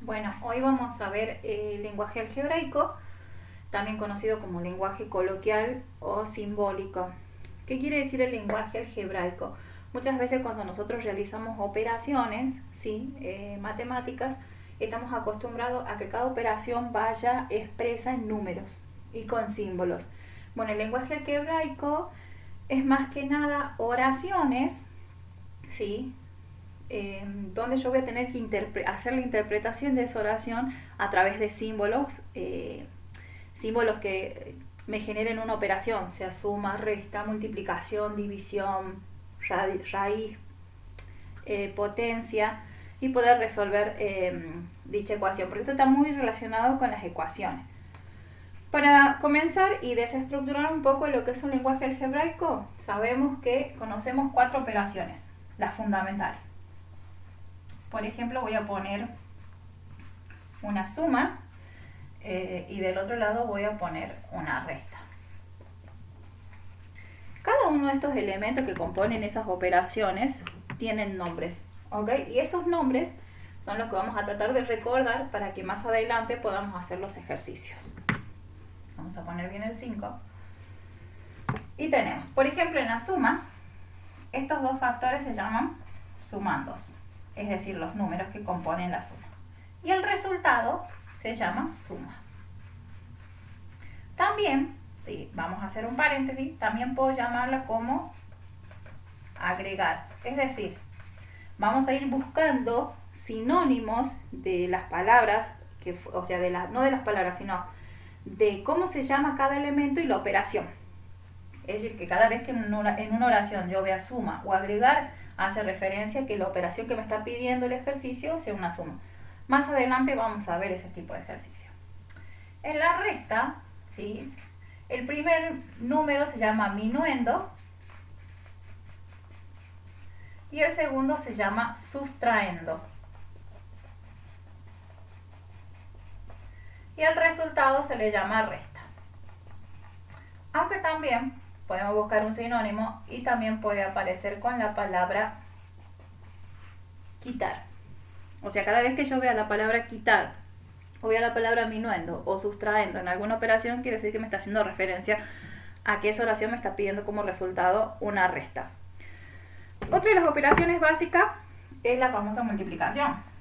Bueno, hoy vamos a ver el lenguaje algebraico, también conocido como lenguaje coloquial o simbólico. ¿Qué quiere decir el lenguaje algebraico? Muchas veces cuando nosotros realizamos operaciones, matemáticas, estamos acostumbrados a que cada operación vaya expresa en números y con símbolos. Bueno, el lenguaje algebraico es más que nada oraciones, ¿sí? Donde yo voy a tener que hacer la interpretación de esa oración a través de símbolos, símbolos que me generen una operación, sea suma, resta, multiplicación, división, raíz, potencia, y poder resolver dicha ecuación, porque esto está muy relacionado con las ecuaciones. Para comenzar y desestructurar un poco lo que es un lenguaje algebraico, sabemos que conocemos 4 operaciones, las fundamentales. Por ejemplo, voy a poner una suma y del otro lado voy a poner una resta. Cada uno de estos elementos que componen esas operaciones tienen nombres, ¿ok? Y esos nombres son los que vamos a tratar de recordar para que más adelante podamos hacer los ejercicios. Vamos a poner bien el 5. Y tenemos, por ejemplo, en la suma, estos dos factores se llaman sumandos, es decir, los números que componen la suma. Y el resultado se llama suma. También, vamos a hacer un paréntesis, también puedo llamarla como agregar. Es decir, vamos a ir buscando sinónimos de las palabras, no de las palabras, sino de cómo se llama cada elemento y la operación. Es decir, que cada vez que en una oración yo vea suma o agregar, hace referencia a que la operación que me está pidiendo el ejercicio sea una suma. Más adelante vamos a ver ese tipo de ejercicio. En la resta, el primer número se llama minuendo y el segundo se llama sustraendo. Y el resultado se le llama resta. Aunque también podemos buscar un sinónimo y también puede aparecer con la palabra quitar. O sea, cada vez que yo vea la palabra quitar o vea la palabra minuendo o sustraendo en alguna operación, quiere decir que me está haciendo referencia a que esa oración me está pidiendo como resultado una resta. Otra de las operaciones básicas es la famosa multiplicación.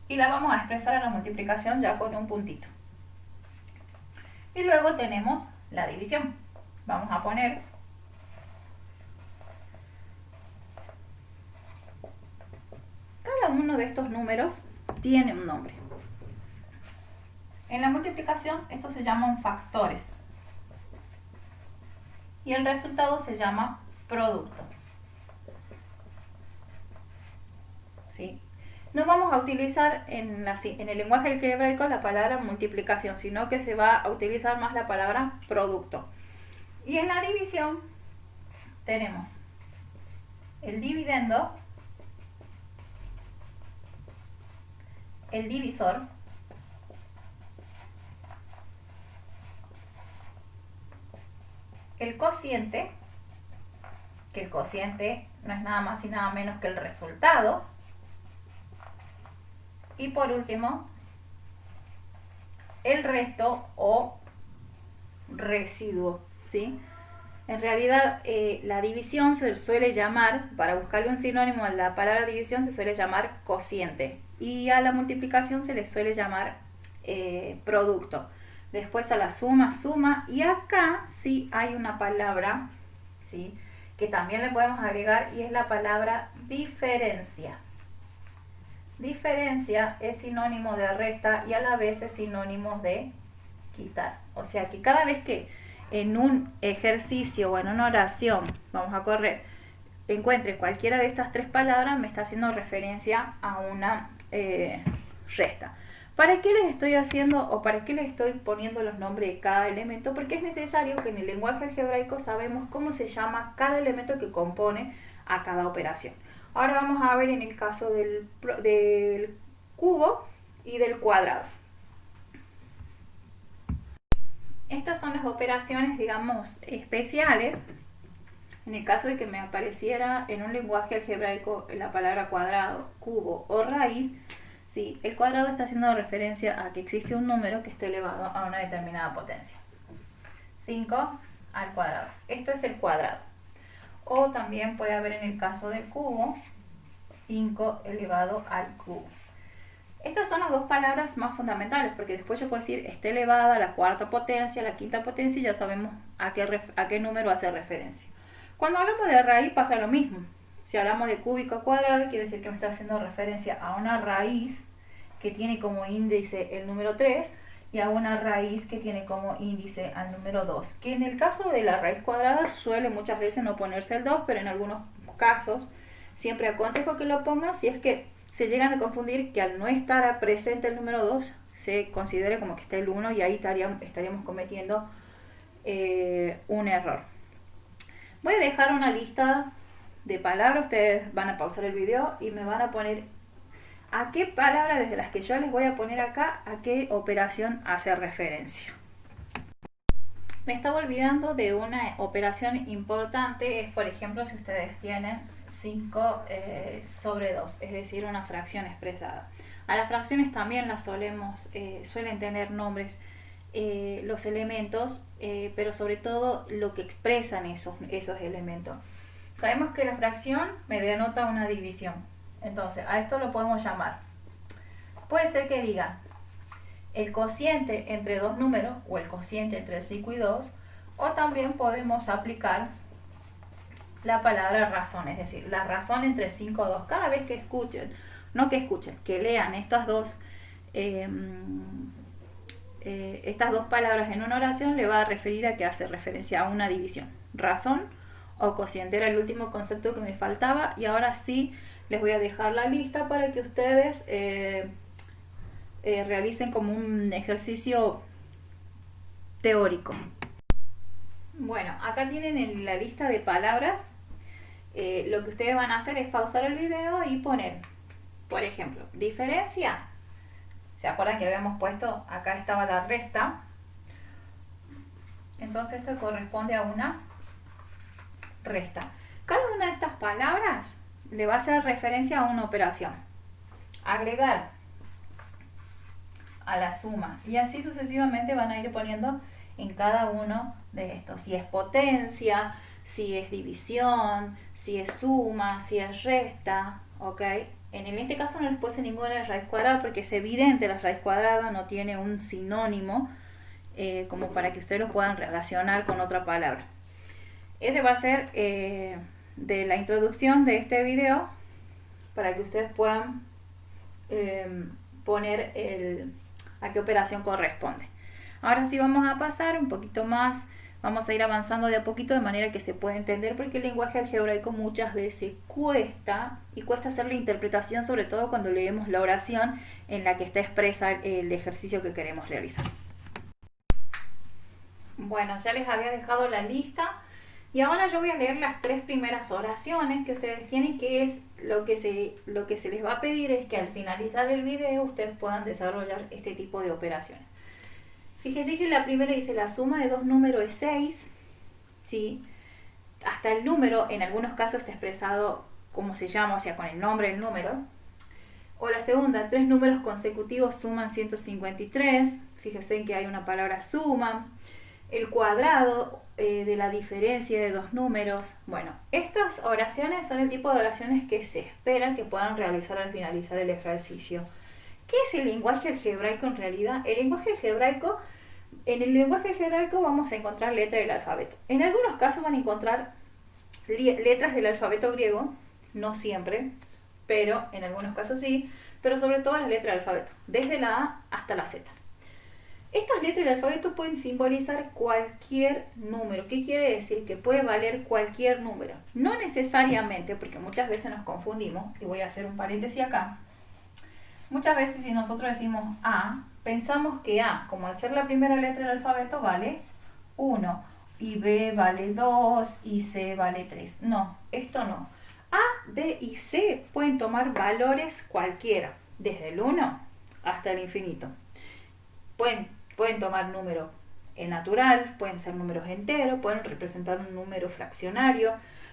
Y la vamos a expresar a la multiplicación ya con un puntito. Y luego tenemos la división. Vamos a poner cada uno de estos números tiene un nombre. En la multiplicación estos se llaman factores y el resultado se llama producto. No vamos a utilizar en el lenguaje algebraico la palabra multiplicación, sino que se va a utilizar más la palabra producto. Y en la división tenemos el dividendo, el divisor, el cociente, que el cociente no es nada más y nada menos que el resultado, y por último el resto o residuo, En realidad la división se suele llamar, para buscarle un sinónimo a la palabra división, se suele llamar cociente, y a la multiplicación se le suele llamar producto. Después a la suma, suma, y acá sí hay una palabra, que también le podemos agregar, y es la palabra diferencia. Diferencia es sinónimo de resta y a la vez es sinónimo de quitar. O sea que cada vez que en un ejercicio o en una oración, vamos a correr, encuentre cualquiera de estas 3 palabras, me está haciendo referencia a una resta. ¿Para qué les estoy haciendo o para qué les estoy poniendo los nombres de cada elemento? Porque es necesario que en el lenguaje algebraico sabemos cómo se llama cada elemento que compone a cada operación. Ahora vamos a ver en el caso del cubo y del cuadrado. Estas son las operaciones, digamos, especiales. En el caso de que me apareciera en un lenguaje algebraico la palabra cuadrado, cubo o raíz, Sí, el cuadrado está haciendo referencia a que existe un número que esté elevado a una determinada potencia. 5 al cuadrado. Esto es el cuadrado. O también puede haber en el caso del cubo, 5 elevado al cubo. Estas son las dos palabras más fundamentales, porque después yo puedo decir está elevada a la cuarta potencia, a la quinta potencia, y ya sabemos a qué número hace referencia. Cuando hablamos de raíz pasa lo mismo. Si hablamos de cúbico cuadrado, quiere decir que me está haciendo referencia a una raíz que tiene como índice el número 3 y a una raíz que tiene como índice al número 2. Que en el caso de la raíz cuadrada suele muchas veces no ponerse el 2, pero en algunos casos siempre aconsejo que lo pongan si es que se llegan a confundir que al no estar presente el número 2 se considere como que está el 1 y ahí estaríamos cometiendo un error. Voy a dejar una lista de palabras, ustedes van a pausar el video y me van a poner a qué palabra desde las que yo les voy a poner acá, a qué operación hace referencia. Me estaba olvidando de una operación importante, es por ejemplo si ustedes tienen 5 sobre 2, es decir, una fracción expresada. A las fracciones también las suelen tener nombres los elementos, pero sobre todo lo que expresan esos elementos. Sabemos que la fracción me denota una división, entonces a esto lo podemos llamar. Puede ser que diga el cociente entre dos números o el cociente entre 5 y 2, o también podemos aplicar la palabra razón, es decir, la razón entre 5 y 2. Cada vez que escuchen, que lean estas dos palabras en una oración, le va a referir a que hace referencia a una división. Razón o cociente era el último concepto que me faltaba, y ahora sí les voy a dejar la lista para que ustedes realicen como un ejercicio teórico. Bueno, acá tienen la lista de palabras. Lo que ustedes van a hacer es pausar el video y poner, por ejemplo, diferencia. ¿Se acuerdan que habíamos puesto, acá estaba la resta? Entonces esto corresponde a una resta. Cada una de estas palabras le va a hacer referencia a una operación. Agregar, a la suma, y así sucesivamente van a ir poniendo en cada uno de estos. Si es potencia, si es división, si es suma, si es resta, ¿ok? En este caso no les puse ninguna raíz cuadrada porque es evidente la raíz cuadrada no tiene un sinónimo como para que ustedes lo puedan relacionar con otra palabra. Ese va a ser de la introducción de este video para que ustedes puedan poner a qué operación corresponde. Ahora sí vamos a pasar un poquito más, vamos a ir avanzando de a poquito de manera que se pueda entender, porque el lenguaje algebraico muchas veces cuesta hacer la interpretación, sobre todo cuando leemos la oración en la que está expresa el ejercicio que queremos realizar. Bueno, ya les había dejado la lista y ahora yo voy a leer las 3 primeras oraciones que ustedes tienen, que es lo que se les va a pedir es que al finalizar el video ustedes puedan desarrollar este tipo de operaciones. Fíjense que la primera dice la suma de dos números es 6, ¿sí? Hasta el número en algunos casos está expresado como se llama, o sea, con el nombre del número. O la segunda, 3 números consecutivos suman 153, fíjense que hay una palabra suma. El cuadrado de la diferencia de dos números. Bueno, estas oraciones son el tipo de oraciones que se esperan que puedan realizar al finalizar el ejercicio. ¿Qué es el lenguaje algebraico en realidad? En el lenguaje algebraico vamos a encontrar letras del alfabeto. En algunos casos van a encontrar letras del alfabeto griego, no siempre, pero en algunos casos sí, pero sobre todo las letras del alfabeto, desde la A hasta la Z. Estas letras del alfabeto pueden simbolizar cualquier número. ¿Qué quiere decir? Que puede valer cualquier número. No necesariamente, porque muchas veces nos confundimos, y voy a hacer un paréntesis acá. Muchas veces si nosotros decimos A, pensamos que A, como al ser la primera letra del alfabeto, vale 1, y B vale 2, y C vale 3. No, esto no. A, B y C pueden tomar valores cualquiera, desde el 1 hasta el infinito. Pueden tomar número natural, pueden ser números enteros, pueden representar un número fraccionario,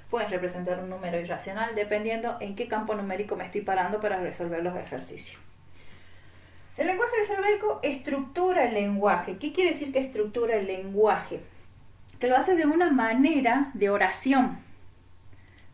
pueden representar un número irracional, dependiendo en qué campo numérico me estoy parando para resolver los ejercicios. El lenguaje algebraico estructura el lenguaje. ¿Qué quiere decir que estructura el lenguaje? Que lo hace de una manera de oración.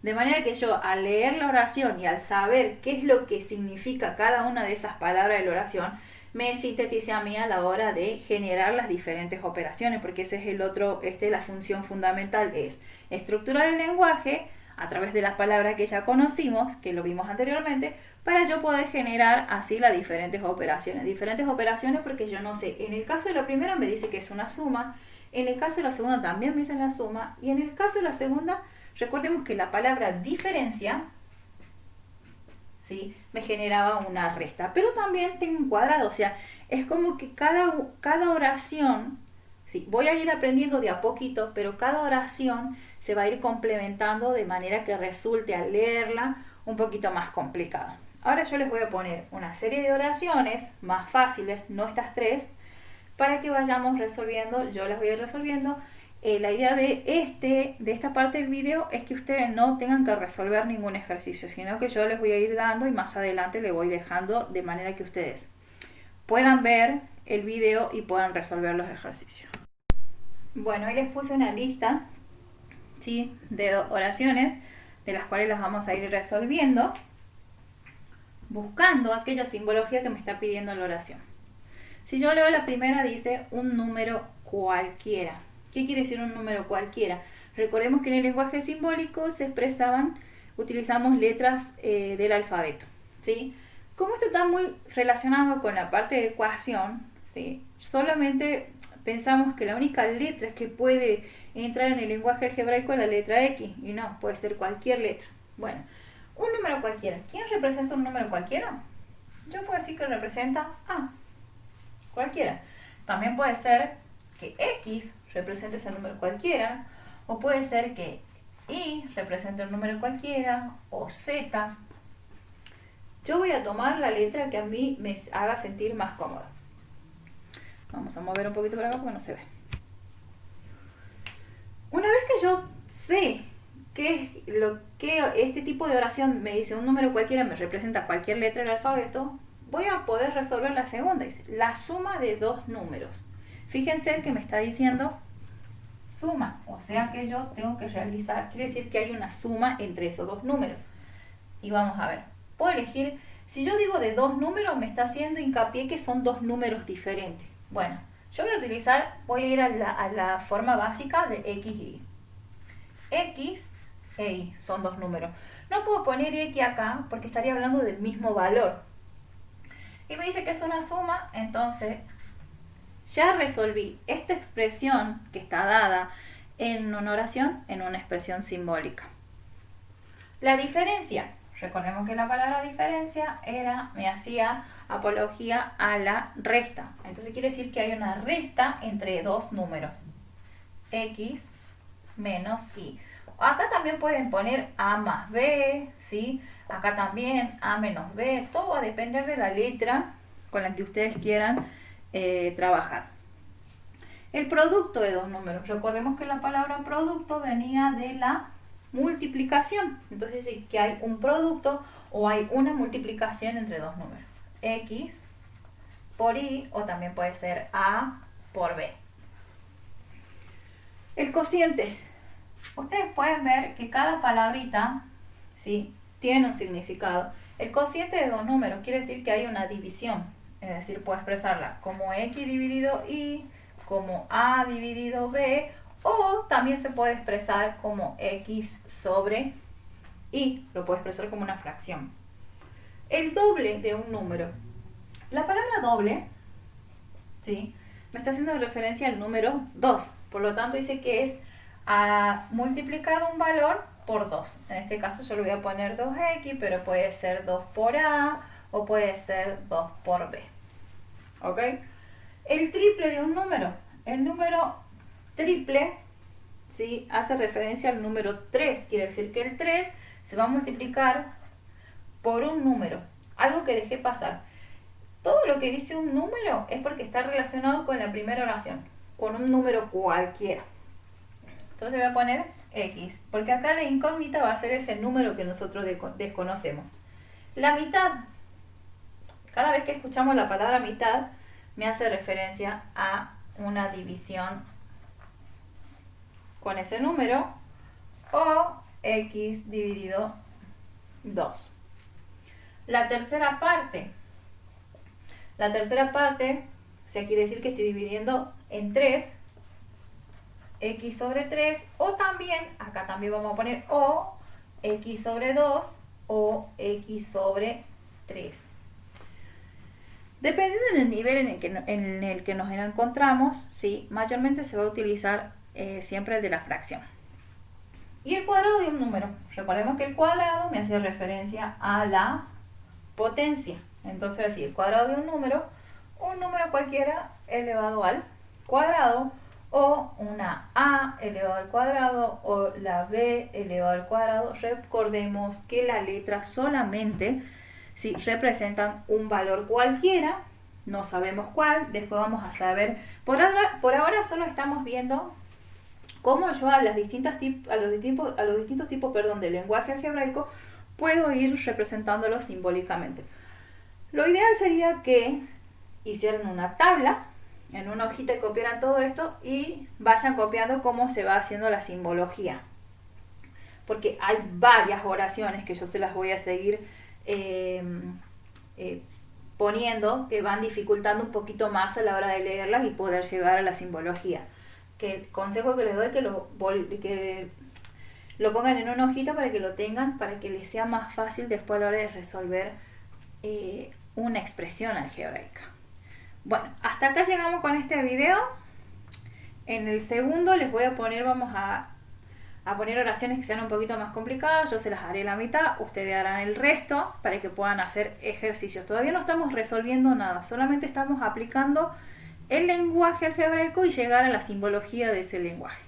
De manera que yo al leer la oración y al saber qué es lo que significa cada una de esas palabras de la oración, me sintetice a mí a la hora de generar las diferentes operaciones, porque ese es el otro, la función fundamental es estructurar el lenguaje a través de las palabras que ya conocimos, que lo vimos anteriormente, para yo poder generar así las diferentes operaciones. Diferentes operaciones porque yo no sé, en el caso de la primera me dice que es una suma, en el caso de la segunda también me dice la suma, y en el caso de la segunda, recordemos que la palabra diferencia, ¿sí?, me generaba una resta, pero también tengo un cuadrado, o sea, es como que cada oración, ¿sí?, voy a ir aprendiendo de a poquito, pero cada oración se va a ir complementando de manera que resulte al leerla un poquito más complicado. Ahora yo les voy a poner una serie de oraciones más fáciles, no estas tres, para que vayamos resolviendo, yo las voy a ir resolviendo. La idea de esta parte del video es que ustedes no tengan que resolver ningún ejercicio, sino que yo les voy a ir dando y más adelante les voy dejando de manera que ustedes puedan ver el video y puedan resolver los ejercicios. Bueno, ahí les puse una lista, ¿sí?, de oraciones de las cuales las vamos a ir resolviendo buscando aquella simbología que me está pidiendo la oración. Si yo leo la primera, dice un número cualquiera. ¿Qué quiere decir un número cualquiera? Recordemos que en el lenguaje simbólico se utilizamos letras del alfabeto, ¿sí? Como esto está muy relacionado con la parte de ecuación, ¿sí?, solamente pensamos que la única letra que puede entrar en el lenguaje algebraico es la letra X, y no, puede ser cualquier letra. Bueno, un número cualquiera. ¿Quién representa un número cualquiera? Yo puedo decir que representa A, cualquiera. También puede ser que X represente ese número cualquiera, o puede ser que Y represente un número cualquiera, o Z. Yo voy a tomar la letra que a mí me haga sentir más cómoda. Vamos a mover un poquito para acá porque no se ve. Una vez que yo sé que este tipo de oración me dice un número cualquiera, me representa cualquier letra del alfabeto, voy a poder resolver la segunda, dice la suma de dos números. Fíjense que me está diciendo suma, o sea que yo tengo que realizar, quiere decir que hay una suma entre esos dos números. Y vamos a ver, puedo elegir, si yo digo de dos números, me está haciendo hincapié que son dos números diferentes. Bueno, yo voy a ir a la forma básica de X y Y. X e Y son dos números. No puedo poner X acá porque estaría hablando del mismo valor. Y me dice que es una suma, entonces ya resolví esta expresión que está dada en una oración en una expresión simbólica. La diferencia. Recordemos que la palabra diferencia me hacía apología a la resta. Entonces quiere decir que hay una resta entre dos números. X menos Y. Acá también pueden poner A más B, ¿sí? Acá también A menos B. Todo va a depender de la letra con la que ustedes quieran trabajar. El producto de dos números. Recordemos que la palabra producto venía de la multiplicación. Entonces sí que hay un producto o hay una multiplicación entre dos números. X por Y, o también puede ser A por B. El cociente. Ustedes pueden ver que cada palabrita, ¿sí?, tiene un significado. El cociente de dos números quiere decir que hay una división. Es decir, puedo expresarla como X dividido Y, como A dividido B, o también se puede expresar como X sobre Y. Lo puedo expresar como una fracción. El doble de un número. La palabra doble, ¿sí?, me está haciendo referencia al número 2. Por lo tanto, dice que es multiplicado un valor por 2. En este caso yo le voy a poner 2x, pero puede ser 2 por A o puede ser 2 por B. ¿Ok? El triple de un número. El número triple, ¿sí?, hace referencia al número 3. Quiere decir que el 3 se va a multiplicar por un número. Algo que dejé pasar. Todo lo que dice un número es porque está relacionado con la primera oración, con un número cualquiera. Entonces voy a poner X, porque acá la incógnita va a ser ese número que nosotros desconocemos. La mitad. Cada vez que escuchamos la palabra mitad, me hace referencia a una división con ese número o x dividido 2. La tercera parte, o sea, quiere decir que estoy dividiendo en 3, x sobre 3, o también, acá también vamos a poner o, x sobre 2 o x sobre 3. Dependiendo del nivel en el que nos encontramos, ¿sí? Mayormente se va a utilizar siempre el de la fracción. Y el cuadrado de un número. Recordemos que el cuadrado me hace referencia a la potencia. Entonces, así, el cuadrado de un número cualquiera elevado al cuadrado, o una a elevado al cuadrado, o la b elevado al cuadrado. Recordemos que las letras solamente si representan un valor cualquiera, no sabemos cuál, después vamos a saber. Por ahora solo estamos viendo cómo yo a los distintos tipos de lenguaje algebraico puedo ir representándolo simbólicamente. Lo ideal sería que hicieran una tabla en una hojita y copiaran todo esto y vayan copiando cómo se va haciendo la simbología. Porque hay varias oraciones que yo se las voy a seguir poniendo, que van dificultando un poquito más a la hora de leerlas y poder llegar a la simbología. Que el consejo que les doy es que lo pongan en una hojita para que lo tengan, para que les sea más fácil después a la hora de resolver una expresión algebraica. Bueno, hasta acá llegamos con este video. En el segundo les voy a poner, vamos a poner oraciones que sean un poquito más complicadas. Yo se las haré la mitad, ustedes harán el resto para que puedan hacer ejercicios. Todavía no estamos resolviendo nada, solamente estamos aplicando el lenguaje algebraico y llegar a la simbología de ese lenguaje.